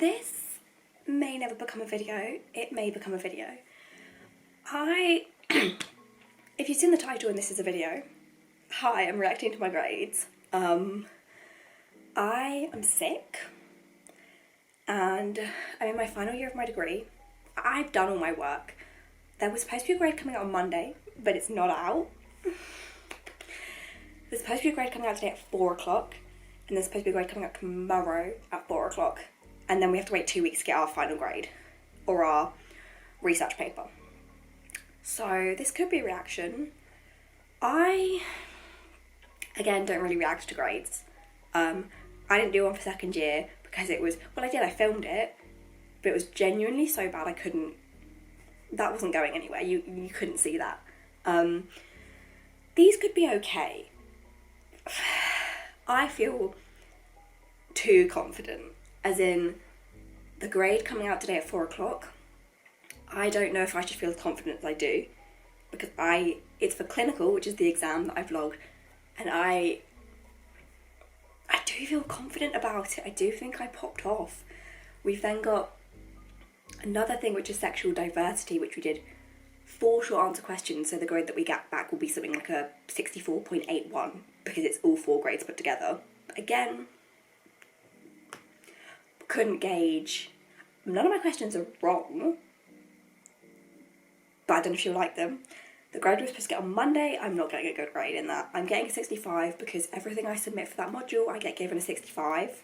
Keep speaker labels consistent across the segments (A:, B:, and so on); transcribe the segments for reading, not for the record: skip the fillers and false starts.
A: This may never become a video. It may become a video. If you've seen the title and this is a video, hi, I'm reacting to my grades. I am sick and I'm in my final year of my degree. I've done all my work. There was supposed to be a grade coming out on Monday, but it's not out. There's supposed to be a grade coming out today at 4 o'clock, and there's supposed to be a grade coming out tomorrow at 4 o'clock. And then we have to wait 2 weeks to get our final grade, or our research paper. So this could be a reaction. I, again, don't really react to grades. I didn't do one for second year because it was, well I did, I filmed it, but it was genuinely so bad that wasn't going anywhere, you couldn't see that. These could be okay. I feel too confident, as in the grade coming out today at 4 o'clock. I don't know if I should feel as confident as I do, because it's for clinical, which is the exam that I vlogged, and I do feel confident about it. I do think I popped off. We've then got another thing, which is sexual diversity, which we did 4 short answer questions, so the grade that we get back will be something like a 64.81 because it's all 4 grades put together. But again, couldn't gauge. None of my questions are wrong, but I don't know if you'll like them. The grade we're supposed to get on Monday, I'm not getting a good grade in that. I'm getting a 65 because everything I submit for that module, I get given a 65.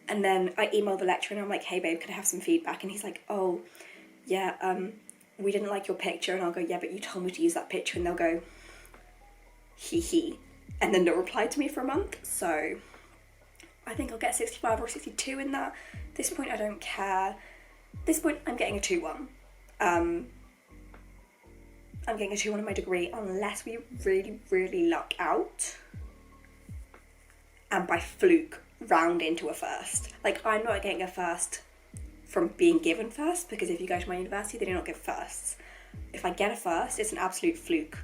A: And then I email the lecturer and I'm like, hey babe, can I have some feedback? And he's like, oh, yeah, we didn't like your picture. And I'll go, yeah, but you told me to use that picture. And they'll go, hee hee. And then they'll reply to me for a month. So I think I'll get 65 or 62 in that. At this point, I don't care. At this point, I'm getting a 2-1. I'm getting a 2-1 in my degree unless we really, really luck out and by fluke round into a first. Like, I'm not getting a first from being given first, because if you go to my university, they do not give firsts. If I get a first, it's an absolute fluke.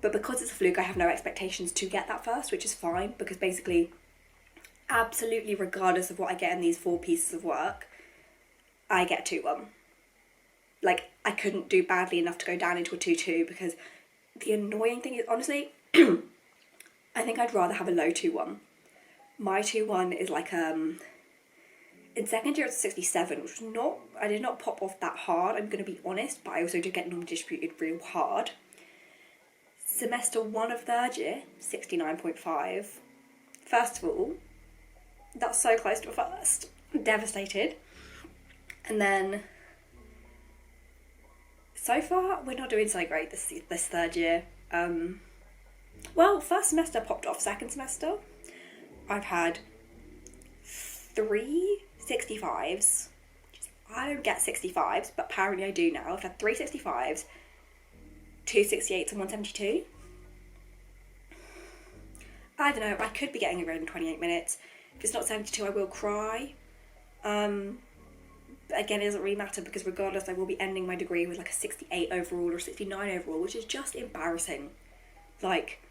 A: But because it's a fluke, I have no expectations to get that first, which is fine, because basically, absolutely regardless of what I get in these 4 pieces of work, I get 2-1. Like, I couldn't do badly enough to go down into a 2-2, because the annoying thing is, honestly, I think I'd rather have a low 2-1. My 2-1 is like, in second year it's 67, which was not, I did not pop off that hard, I'm going to be honest, but I also did get non-distributed real hard. Semester 1 of third year, 69.5. First of all, that's so close to a first. I'm devastated. And then, so far, we're not doing so great this third year. Well, first semester popped off. Second semester, I've had 3 65s. I don't get 65s, but apparently I do now. I've had 3 65s, 2 68s and 1 72. I don't know, I could be getting a grade in 28 minutes. If it's not 72, I will cry. But again, it doesn't really matter, because regardless, I will be ending my degree with like a 68 overall or 69 overall, which is just embarrassing. Like,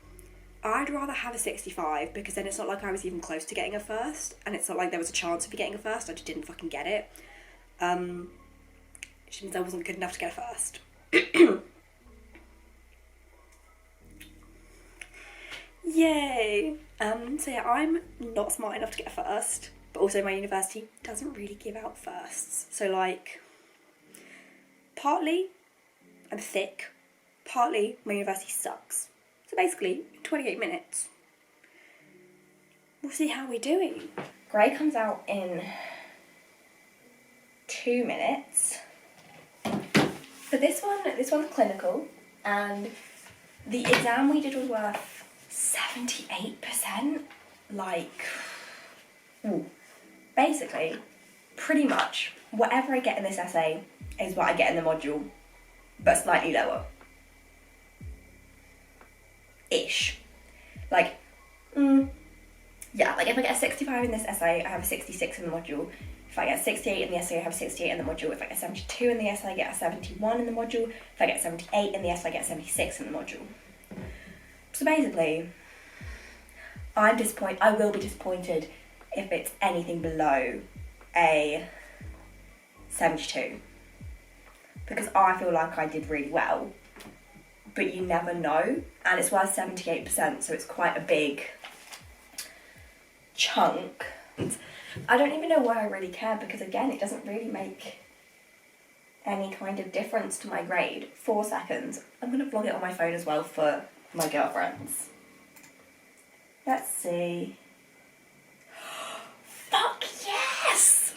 A: I'd rather have a 65, because then it's not like I was even close to getting a first, and it's not like there was a chance of me getting a first, I just didn't fucking get it. Which means I wasn't good enough to get a first. Yay! So yeah, I'm not smart enough to get a first, but also my university doesn't really give out firsts. So like, partly I'm thick, partly my university sucks. So basically, 28 minutes. We'll see how we're doing. Grade comes out in 2 minutes. For this one's clinical, and the exam we did was worth 78%. Like, ooh. Basically, pretty much whatever I get in this essay is what I get in the module, but slightly lower. Ish. Like, yeah, like if I get a 65 in this essay, I have a 66 in the module. If I get a 68 in the essay, I have a 68 in the module. If I get 72 in the essay, I get a 71 in the module. If I get 78 in the essay, I get 76 in the module. So basically, I will be disappointed if it's anything below a 72 because I feel like I did really well, but you never know, and it's worth 78%, so it's quite a big chunk. I don't even know why I really care, because again, it doesn't really make any kind of difference to my grade. 4 seconds. I'm going to vlog it on my phone as well for my girlfriends. Let's see. Fuck yes!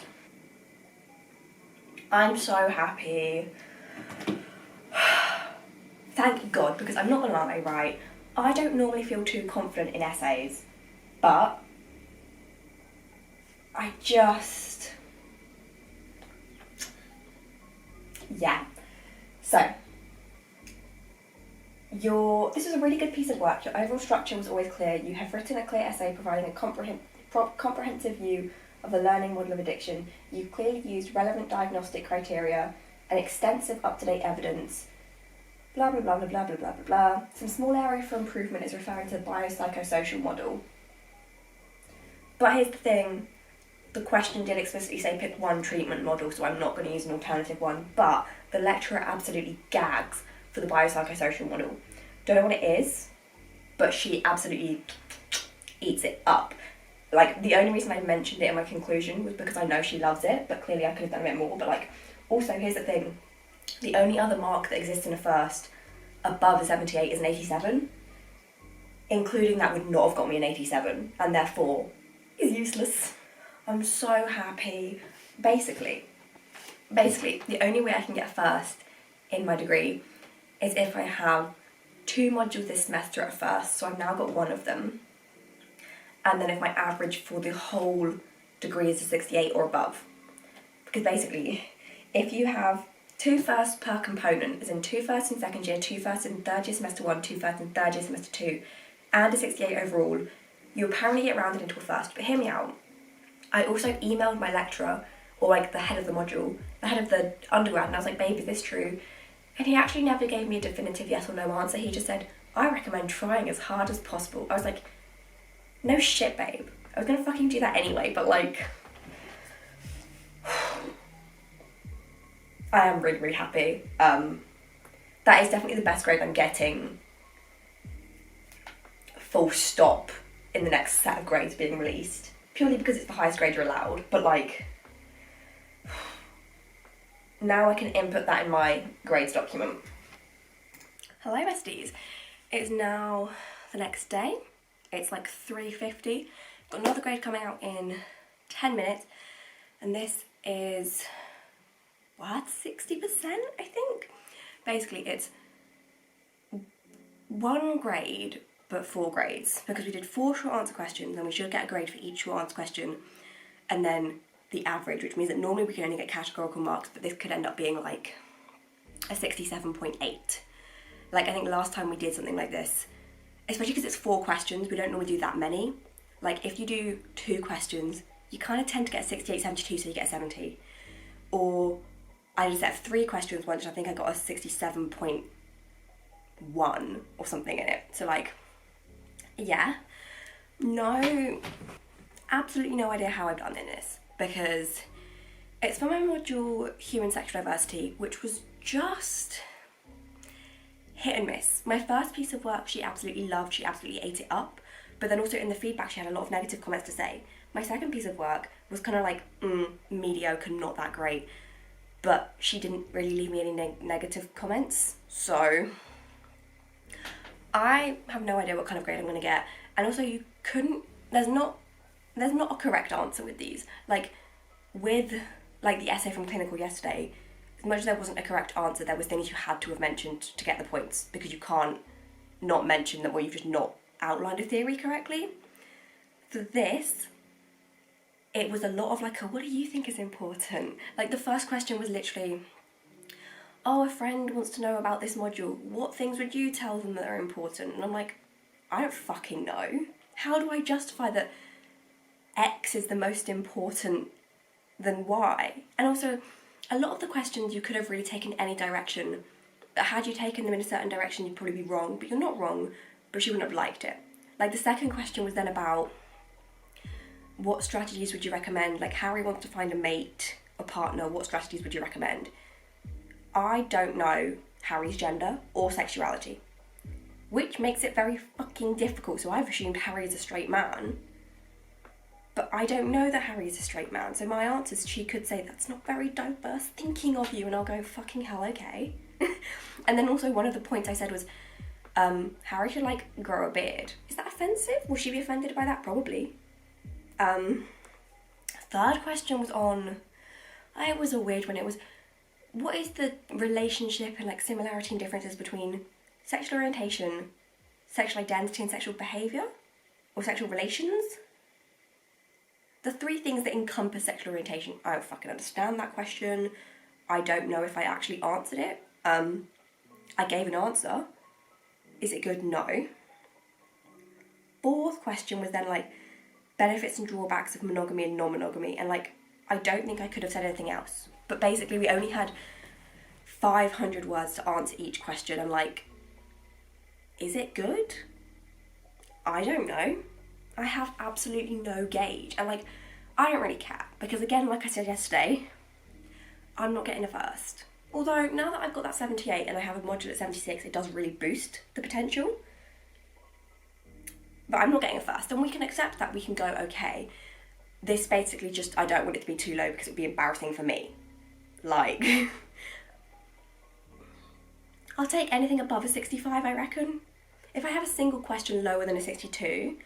A: I'm so happy. Thank God, because I'm not going to lie, right? I don't normally feel too confident in essays, but I just... yeah. So, this is a really good piece of work. Your overall structure was always clear. You have written a clear essay providing a comprehensive view of the learning model of addiction. You've clearly used relevant diagnostic criteria and extensive up-to-date evidence. Blah, blah, blah, blah, blah, blah, blah, blah, blah. Some small area for improvement is referring to the biopsychosocial model. But here's the thing. The question did explicitly say pick one treatment model, so I'm not going to use an alternative one, but the lecturer absolutely gags for the biopsychosocial model. Don't know what it is, but she absolutely eats it up. Like, the only reason I mentioned it in my conclusion was because I know she loves it, but clearly I could have done a bit more. But like, also, here's the thing. The only other mark that exists in a first above a 78 is an 87. Including that would not have got me an 87, and therefore is useless. I'm so happy. Basically, the only way I can get a first in my degree is if I have 2 modules this semester at first, so I've now got 1 of them. And then if my average for the whole degree is a 68 or above. Because basically, if you have 2 firsts per component, as in 2 firsts in second year, 2 firsts in third year semester 1, 2 firsts in third year semester 2, and a 68 overall, you apparently get rounded into a first. But hear me out. I also emailed my lecturer, or like the head of the module, the head of the undergrad, and I was like, babe, is this true? And he actually never gave me a definitive yes or no answer. He just said, I recommend trying as hard as possible. I was like, no shit, babe. I was gonna fucking do that anyway, but like, I am really, really happy. That is definitely the best grade I'm getting, full stop, in the next set of grades being released. Purely because it's the highest grade you're allowed, but like, now I can input that in my grades document. Hello besties, it's now the next day. It's like 3:50. Got another grade coming out in 10 minutes, and this is, what, 60%, I think? Basically, it's 1 grade, but 4 grades, because we did 4 short answer questions, and we should get a grade for each short answer question, and then the average, which means that normally we can only get categorical marks, but this could end up being like a 67.8. Like, I think last time we did something like this, especially because it's 4 questions, we don't normally do that many. Like, if you do 2 questions, you kind of tend to get 68, 72, so you get 70. Or I just had 3 questions once, I think I got a 67.1 or something in it. So like, yeah, no, absolutely no idea how I've done in this, because it's for my module Human Sexual Diversity, which was just hit and miss. My first piece of work she absolutely loved, she absolutely ate it up, but then also in the feedback she had a lot of negative comments to say. My second piece of work was kind of like, mediocre, not that great, but she didn't really leave me any negative comments, so I have no idea what kind of grade I'm going to get. And also, there's not a correct answer with these. Like, with like the essay from clinical yesterday, as much as there wasn't a correct answer, there was things you had to have mentioned to get the points, because you can't not mention them, or you've just not outlined a theory correctly. For this, it was a lot of like, what do you think is important? Like, the first question was literally, oh, a friend wants to know about this module. What things would you tell them that are important? And I'm like, I don't fucking know. How do I justify that X is the most important than Y? And also, a lot of the questions you could have really taken any direction. Had you taken them in a certain direction, you'd probably be wrong, but you're not wrong, but she wouldn't have liked it. Like, the second question was then about what strategies would you recommend? Like, Harry wants to find a mate, a partner, what strategies would you recommend? I don't know Harry's gender or sexuality, which makes it very fucking difficult. So I've assumed Harry is a straight man, but I don't know that Harry is a straight man. So my answers, she could say, that's not very diverse thinking of you, and I'll go, fucking hell, okay. And then also one of the points I said was, Harry should, like, grow a beard. Is that offensive? Will she be offended by that? Probably. Third question was on, it was a weird one. It was, what is the relationship and, like, similarity and differences between sexual orientation, sexual identity, and sexual behaviour? Or sexual relations? The 3 things that encompass sexual orientation. I don't fucking understand that question. I don't know if I actually answered it. I gave an answer. Is it good? No. 4th question was then, like, benefits and drawbacks of monogamy and non-monogamy, and, like, I don't think I could have said anything else. But basically we only had 500 words to answer each question, and, like, is it good? I don't know. I have absolutely no gauge, and, like, I don't really care, because again, like I said yesterday, I'm not getting a first. Although now that I've got that 78 and I have a module at 76, it does really boost the potential. But I'm not getting a first, and we can accept that. We can go, okay, this basically just, I don't want it to be too low because it would be embarrassing for me. Like, I'll take anything above a 65, I reckon. If I have a single question lower than a 62,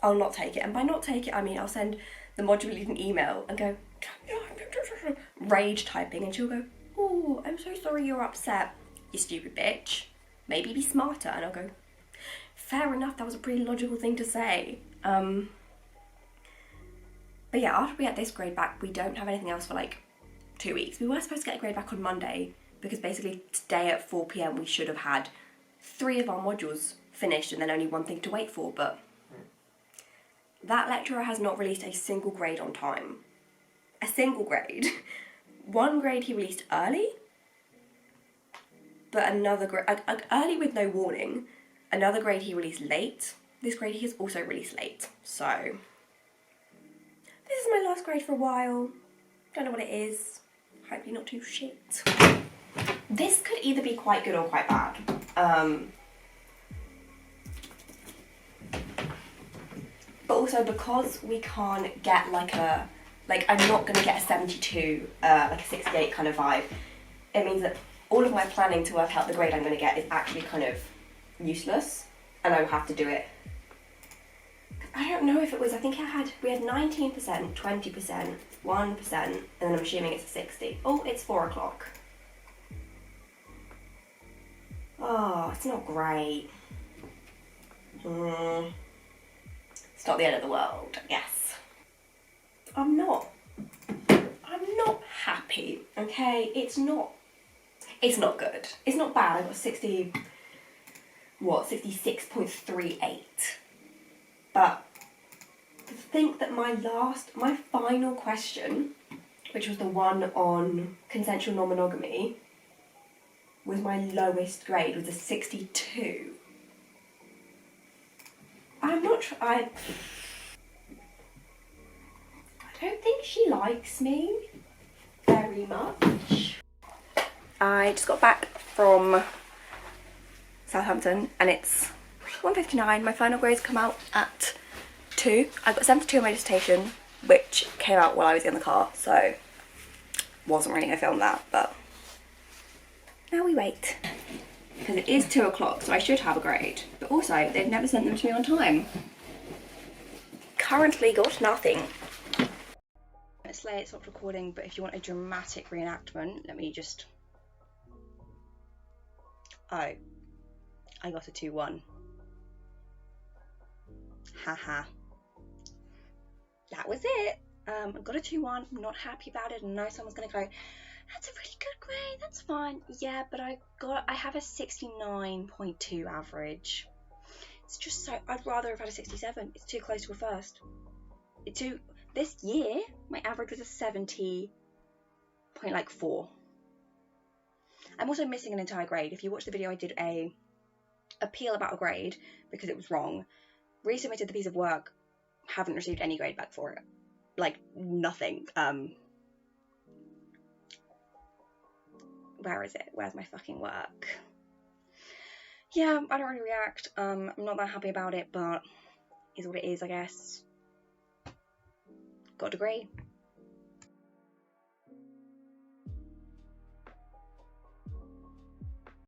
A: I'll not take it. And by not take it, I mean I'll send the module lead an email and go, rage typing, and she'll go, oh, I'm so sorry you're upset, you stupid bitch. Maybe be smarter. And I'll go, fair enough, that was a pretty logical thing to say. But yeah, after we get this grade back, we don't have anything else for like 2 weeks. We were supposed to get a grade back on Monday, because basically today at 4 p.m. we should have had 3 of our modules finished and then only 1 thing to wait for, but that lecturer has not released a single grade on time. A single grade. 1 grade he released early, but another grade, early with no warning. Another grade he released late. This grade he has also released late. So, this is my last grade for a while. Don't know what it is. Hopefully not too shit. This could either be quite good or quite bad. But also because we can't get like a, like I'm not going to get a 72, like a 68 kind of vibe, it means that all of my planning to work out the grade I'm going to get is actually kind of useless, and I will have to do it. I don't know if it was, I think we had 19%, 20%, 1%, and then I'm assuming it's a 60. Oh, it's 4 o'clock. Oh, it's not great. It's not the end of the world, I guess. I'm not happy, okay? It's not good. It's not bad. I got 66.38. But to think that my final question, which was the one on consensual non-monogamy, was my lowest grade, was a 62. I don't think she likes me very much. I just got back from Southampton and it's 1:59. My final grades come out at 2. I got 72 on my dissertation, which came out while I was in the car, so wasn't really gonna film that, but now we wait. Because it is 2 o'clock, so I should have a grade. But also, they've never sent them to me on time. Currently got nothing. It's late, it stopped recording, but if you want a dramatic reenactment, let me just... Oh. I got a 2-1. Haha. That was it. I got a 2-1, I'm not happy about it, and I know someone's gonna go, that's a really good grade, that's fine. Yeah, but I have a 69.2 average. It's just so, I'd rather have had a 67. It's too close to a first. This year, my average was a 70.4. I'm also missing an entire grade. If you watch the video, I did a appeal about a grade because it was wrong. Resubmitted the piece of work haven't received any grade back for it. Like, nothing. Where is it? Where's my fucking work? Yeah, I don't really react. I'm not that happy about it, but is what it is, I guess. Got a degree.